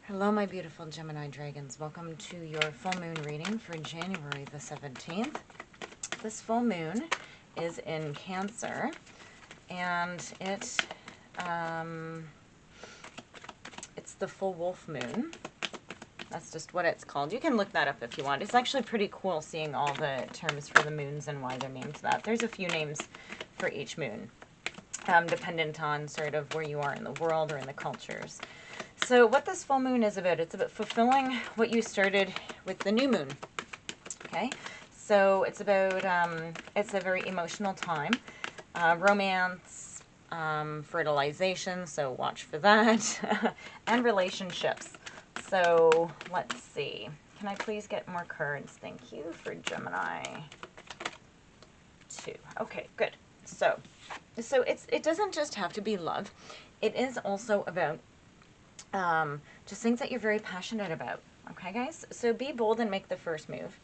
Hello, my beautiful Gemini dragons. Welcome to your full moon reading for January the 17th. This full moon is in Cancer, and it's the full wolf moon. That's just what it's called. You can look that up if you want. It's actually pretty cool seeing all the terms for the moons and why they're named that. There's a few names for each moon, dependent on sort of where you are in the world or in the cultures. So what this full moon is about, it's about fulfilling what you started with the new moon, okay? So it's about, it's a very emotional time, romance, fertilization, so watch for that, and relationships. So let's see. Can I please get more cards? Thank you for Gemini 2. Okay, good. So it doesn't just have to be love. It is also about just things that you're very passionate about. Okay, guys? So be bold and make the first move.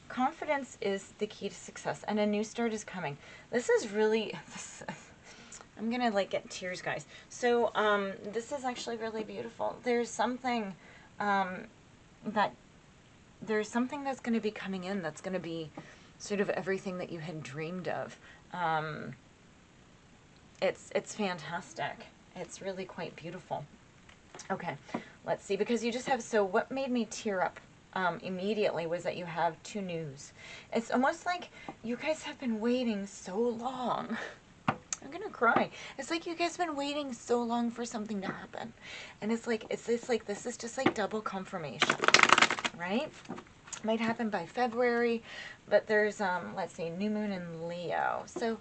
Confidence is the key to success, and a new start is coming. This is really... I'm gonna like get tears, guys. So this is actually really beautiful. There's something that's going to be coming in that's going to be sort of everything that you had dreamed of. It's fantastic. It's really quite beautiful. Okay, let's see, because you just have, so what made me tear up immediately was that you have two news. It's almost like you guys have been waiting so long. I'm gonna cry. It's like you guys have been waiting so long for something to happen. And it's like, this is just like double confirmation, right? Might happen by February, but there's, let's see, new moon in Leo. So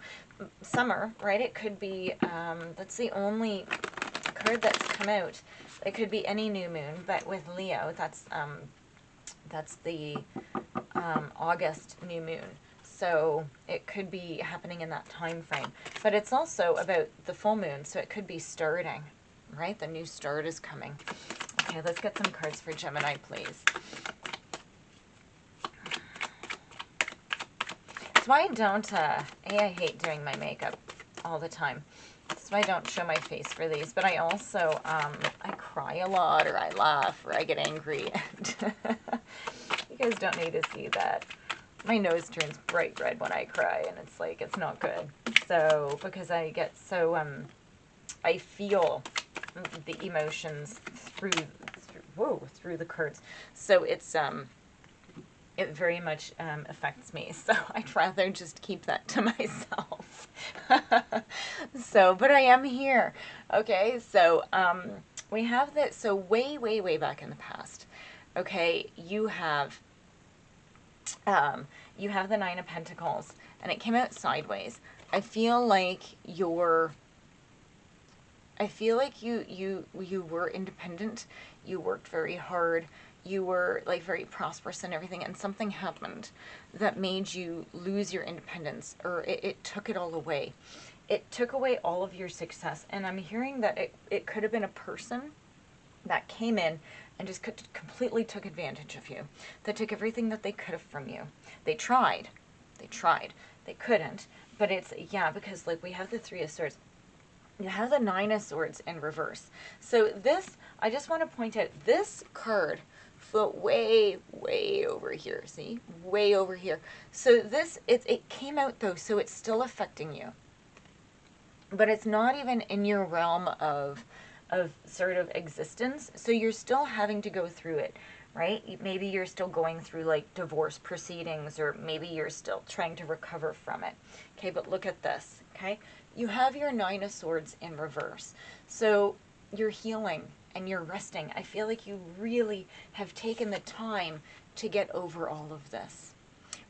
summer, right? It could be, that's the only card that's come out. It could be any new moon, but with Leo, that's the August new moon. So it could be happening in that time frame. But it's also about the full moon, so it could be starting, right? The new start is coming. Okay, let's get some cards for Gemini, please. That's why I don't, I hate doing my makeup all the time. That's why I don't show my face for these. But I also, I cry a lot, or I laugh, or I get angry. You guys don't need to see that. My nose turns bright red when I cry, and it's like, it's not good. So, because I get so, I feel the emotions through the cards. So it's, it very much affects me. So I'd rather just keep that to myself. So, but I am here. Okay, so we have that. So way, way, way back in the past, okay, you have the Nine of Pentacles, and it came out sideways. I feel like you were independent. You worked very hard. You were like very prosperous and everything, and something happened that made you lose your independence, or it took it all away. It took away all of your success, and I'm hearing that it could have been a person that came in and just completely took advantage of you. That took everything that they could have from you. They tried. They couldn't. But it's, yeah, because like we have the Three of Swords. You have the Nine of Swords in reverse. So this, I just want to point out, this card flew way, way over here. See? Way over here. So this, it came out though, so it's still affecting you. But it's not even in your realm of sort of existence. So you're still having to go through it, right? Maybe you're still going through like divorce proceedings, or maybe you're still trying to recover from it. Okay, but look at this, okay? You have your Nine of Swords in reverse. So you're healing and you're resting. I feel like you really have taken the time to get over all of this,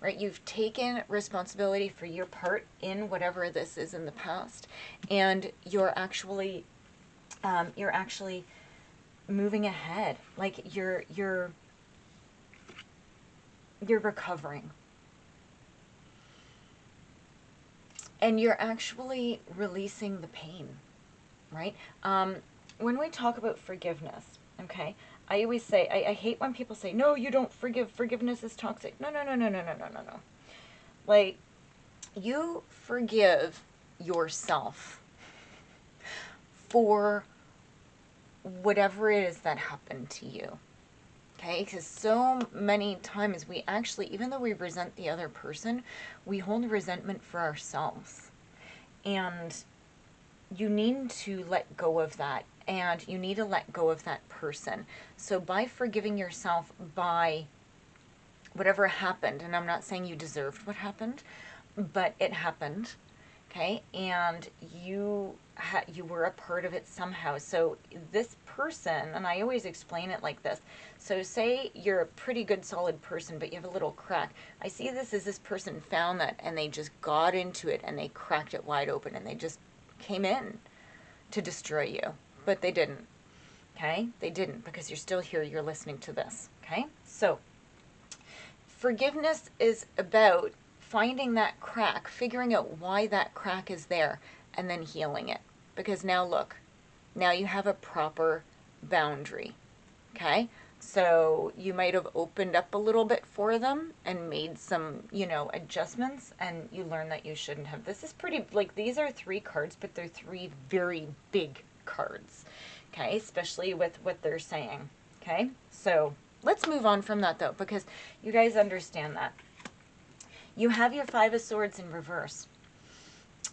right? You've taken responsibility for your part in whatever this is in the past, and you're actually moving ahead. Like you're recovering. And you're actually releasing the pain, right? When we talk about forgiveness, okay, I always say, I hate when people say, no, you don't forgive. Forgiveness is toxic. No. Like, you forgive yourself for whatever it is that happened to you. Okay, because so many times we actually, even though we resent the other person, we hold resentment for ourselves. And you need to let go of that, and you need to let go of that person. So by forgiving yourself, by whatever happened, and I'm not saying you deserved what happened, but it happened, okay? And you were a part of it somehow. So this person, and I always explain it like this. So say you're a pretty good solid person, but you have a little crack. I see this as this person found that and they just got into it and they cracked it wide open and they just came in to destroy you. But they didn't, okay? They didn't, because you're still here, you're listening to this, okay? So forgiveness is about finding that crack, figuring out why that crack is there, and then healing it. Because now look, now you have a proper boundary, okay? So you might have opened up a little bit for them and made some, you know, adjustments, and you learn that you shouldn't have. This is pretty, like, these are 3 cards, but they're 3 very big cards, okay? Especially with what they're saying, okay? So let's move on from that, though, because you guys understand that. You have your 5 of Swords in reverse.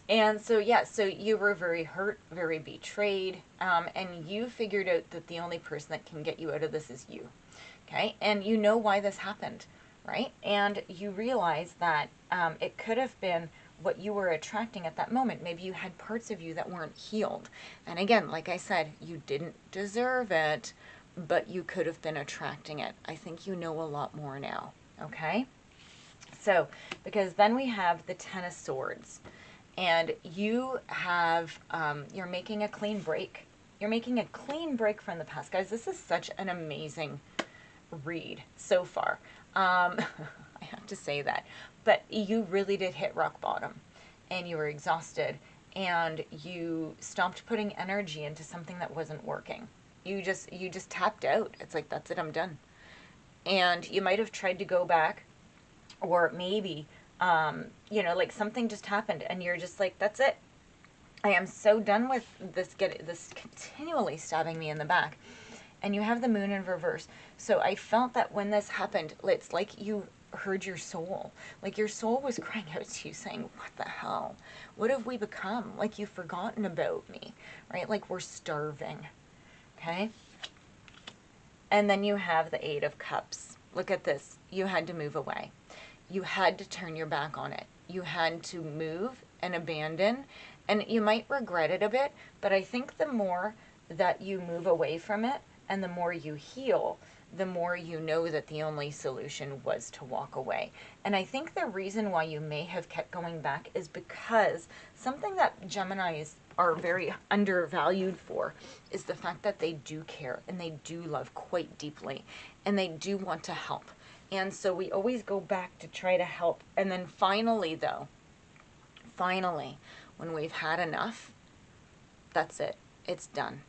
And so, yeah, so you were very hurt, very betrayed, and you figured out that the only person that can get you out of this is you, okay? And you know why this happened, right? And you realize that it could have been what you were attracting at that moment. Maybe you had parts of you that weren't healed. And again, like I said, you didn't deserve it, but you could have been attracting it. I think you know a lot more now, okay? So, because then we have the 10 of Swords. And you have, you're making a clean break. You're making a clean break from the past. Guys, this is such an amazing read so far. I have to say that. But you really did hit rock bottom. And you were exhausted. And you stopped putting energy into something that wasn't working. You just tapped out. It's like, that's it, I'm done. And you might have tried to go back. Or maybe... you know, like something just happened and you're just like, that's it. I am so done with this continually stabbing me in the back. And you have the Moon in reverse. So I felt that when this happened, it's like you heard your soul. Like your soul was crying out to you saying, what the hell? What have we become? Like you've forgotten about me, right? Like we're starving, okay? And then you have the 8 of Cups. Look at this. You had to move away. You had to turn your back on it. You had to move and abandon, and you might regret it a bit, but I think the more that you move away from it and the more you heal, the more you know that the only solution was to walk away. And I think the reason why you may have kept going back is because something that Geminis are very undervalued for is the fact that they do care and they do love quite deeply and they do want to help. And so we always go back to try to help. And then finally, though, when we've had enough, that's it. It's done.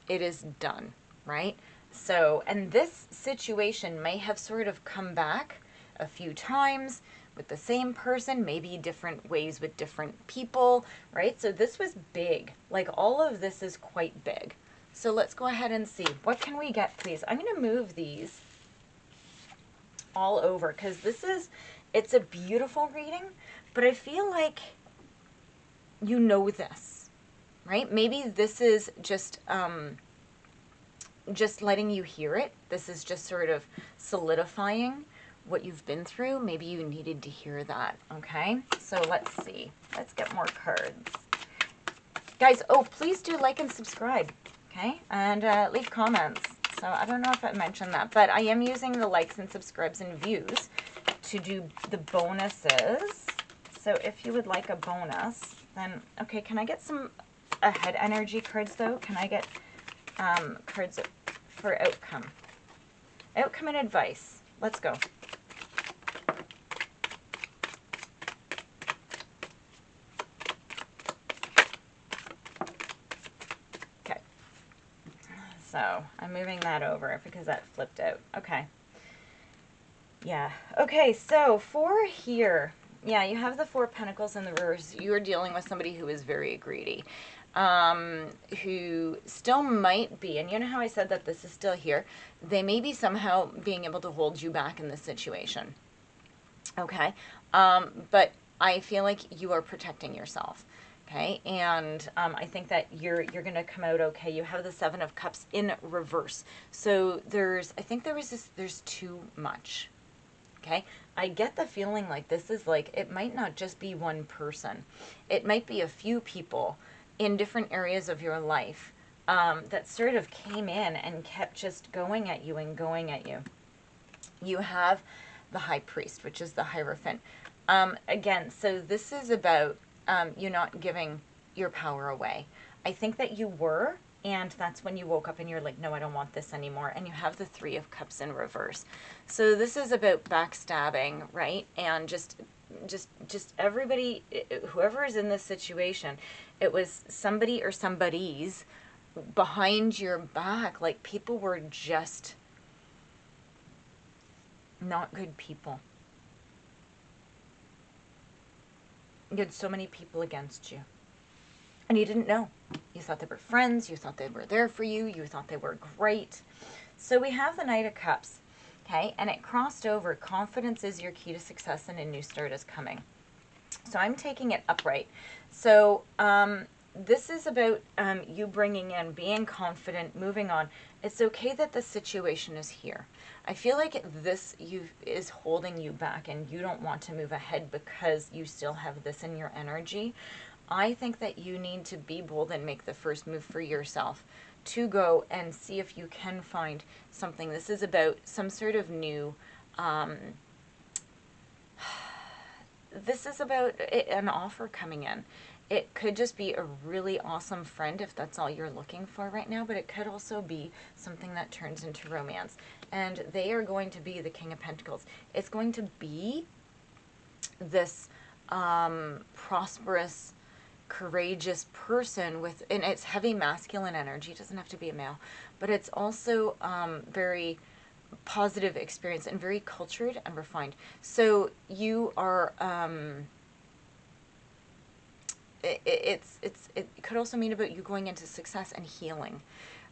It is done, right? So, and this situation may have sort of come back a few times with the same person, maybe different ways with different people, right? So this was big. Like all of this is quite big. So let's go ahead and see. What can we get, please? I'm going to move these all over because it's a beautiful reading, but I feel like you know this, right? Maybe this is just letting you hear it. This is just sort of solidifying what you've been through. Maybe you needed to hear that, okay? So let's see. Let's get more cards. Guys, oh, please do like and subscribe, okay? And leave comments. So I don't know if I mentioned that, but I am using the likes and subscribes and views to do the bonuses. So if you would like a bonus, then, okay, can I get some ahead energy cards though? Can I get cards for outcome? Outcome and advice. Let's go. So I'm moving that over because that flipped out. Okay. Yeah. Okay, so for here, yeah, you have the 4 Pentacles in the reverse. You are dealing with somebody who is very greedy. who still might be, and you know how I said that this is still here, they may be somehow being able to hold you back in this situation. Okay. But I feel like you are protecting yourself. Okay. And I think that you're going to come out okay. You have the Seven of Cups in reverse. So I think there's too much. Okay. I get the feeling like this is like, it might not just be one person. It might be a few people in different areas of your life that sort of came in and kept just going at you and going at you. You have the High Priest, which is the Hierophant. Again, so this is about you not giving your power away. I think that you were, and that's when you woke up and you're like, no, I don't want this anymore. And you have the Three of Cups in reverse. So this is about backstabbing, right? And just everybody, whoever is in this situation, it was somebody or somebody's behind your back. Like, people were just not good people. You had so many people against you. And you didn't know. You thought they were friends. You thought they were there for you. You thought they were great. So we have the Knight of Cups. Okay. And it crossed over. Confidence is your key to success and a new start is coming. So I'm taking it upright. So this is about you bringing in, being confident, moving on. It's okay that the situation is here. I feel like this is holding you back and you don't want to move ahead because you still have this in your energy. I think that you need to be bold and make the first move for yourself to go and see if you can find something. This is about some sort of new, this is about an offer coming in. It could just be a really awesome friend if that's all you're looking for right now, but it could also be something that turns into romance. And they are going to be the King of Pentacles. It's going to be this prosperous, courageous person with, and it's heavy masculine energy. It doesn't have to be a male, but it's also very positive experience and very cultured and refined. So you are it could also mean about you going into success and healing,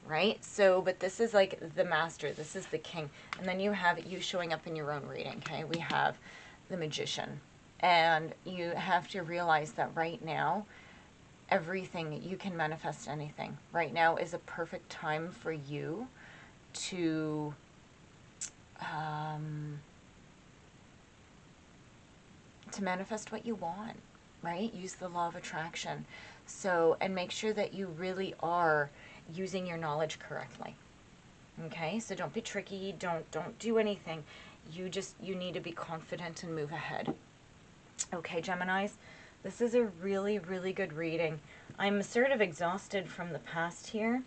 right? So, but this is like the master, this is the king. And then you have you showing up in your own reading, okay? We have the Magician. And you have to realize that right now, everything, you can manifest anything. Right now is a perfect time for you to manifest what you want, right? Use the law of attraction. So, and make sure that you really are using your knowledge correctly. Okay? So don't be tricky, don't do anything. You need to be confident and move ahead. Okay, Geminis, this is a really, really good reading. I'm sort of exhausted from the past here.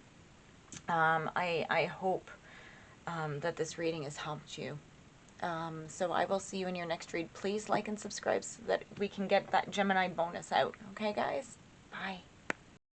I hope that this reading has helped you. So I will see you in your next read. Please like and subscribe so that we can get that Gemini bonus out. Okay, guys? Bye.